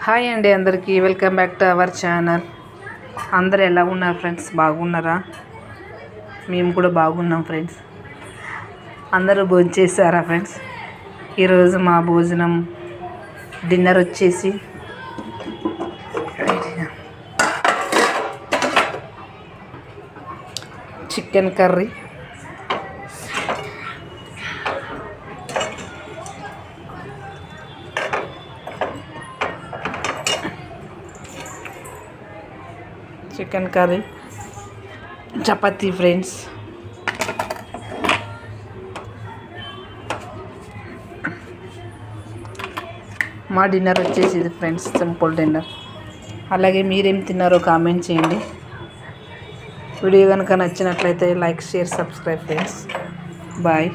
Hi అండి అందరికీ welcome back to our channel. అందరు ఎలా ఉన్నారు ఫ్రెండ్స్? బాగున్నారా? మేము కూడా బాగున్నాం ఫ్రెండ్స్. అందరూ భోజనం చేశారా ఫ్రెండ్స్? ఈరోజు మా భోజనం డిన్నర్ వచ్చేసి చికెన్ కర్రీ, చపాతీ ఫ్రెండ్స్. మా డిన్నర్ వచ్చేసి ఇది ఫ్రెండ్స్, సింపుల్ డిన్నర్. అలాగే మీరేం తిన్నారో కామెంట్ చేయండి. వీడియో కనుక నచ్చినట్లయితే like, share, subscribe friends. Bye.